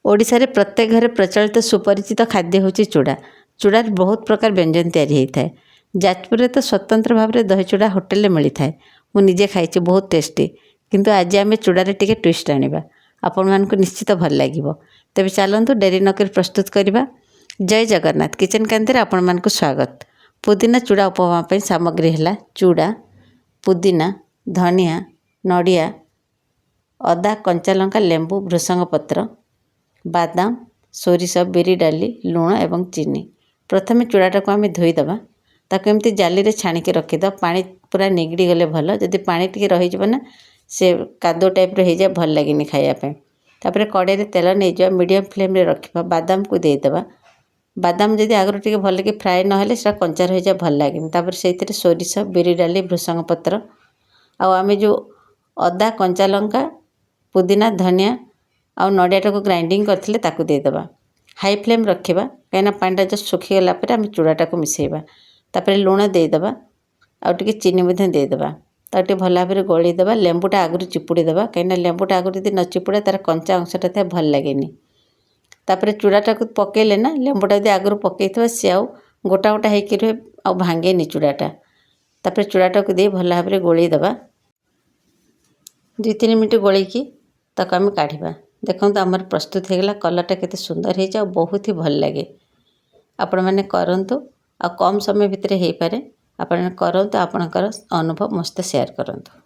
ओडिशारे प्रत्येक घरे प्रचलित सुपरिचित खाद्य होची चूड़ा। चूड़ार बहुत प्रकार व्यंजन तैयारी होता है। जाजपुर तो स्वतंत्र भाव में दही चूड़ा होटेल मिली थाए। मुझे खाई बहुत टेस्टी। किंतु आज आम चूड़ारे टिके ट्विस्ट आनिबा। आपण मानक निश्चित भल लगिबो। तेबे चलंतु डेरी नकर प्रस्तुत करिबा। जय जगन्नाथ किचन कांतिर आपण मानक स्वागत। पुदीना चूड़ा उपमा पे सामग्री है चूड़ा, पुदीना, धनिया, नड़िया, अदा, कंचा लंका, लेंबू, भृषंग पत्र, बादाम, सोरिष, बिरी डाली, लुण एवं चीनी। प्रथम चूड़ाटा को आम धोईदबा। ताको एमती जाली रे छाणिक रखिद। पानी पूरा निगड़ी गले भल। जदि पानी टिके रहीजब ना से कादो टाइप रे हो जाए भल लगे खायापे। तापर कड़े रे तेल नहीं जा मीडियम फ्लेम रे रखिबा। बादाम को देदेबा। बादाम जदि आगर टिके भल के फ्राए न हेले सेटा कंचा रही जाए भल लगे। तापर सेइथिरे सोरिष, बिरी डाली, भृषंग पत्र आ आमे जो अदा, कंचा लंका, पुदीना, धनिया आ नड़ियाटा को ग्राइंडिंग करथिले ताकू देदेबा। हाई फ्लेम रखिबा कहीं पानी जस्ट सुखीगला आम चूड़ाटा को मिसेबा। तापर लुण देदेबा आ टिके चीनी मध्य देदेबा। ताकि भल भाव में गोलीदेबा। लेंबूटा आगुरी चिपुड़ी देबा कहीं लेंबूटा आगुरी यदि न चिपुड़ा तार कंचा अंशटा था भल लगे। तापर चूड़ाटा को पकेले ना लेंबूटा यदि आगुरी पकईथबा सी आउ गोटा गोटा होकर रहे आ भांगेनी चूड़ाटा। तापर चूड़ाटा को दे भल भाव में गोलीदेबा। 2-3 मिनट गोलैकी ताको आम काढ़ा। देखो आमर प्रस्तुत होगला। कलरटा केते सुंदर हो बहुत ही भल लगे। आपण मैंने करंतु आ कम समय भितर हो पारे। आपण करंतु आपणकर अनुभव मस्त शेयर करंतु।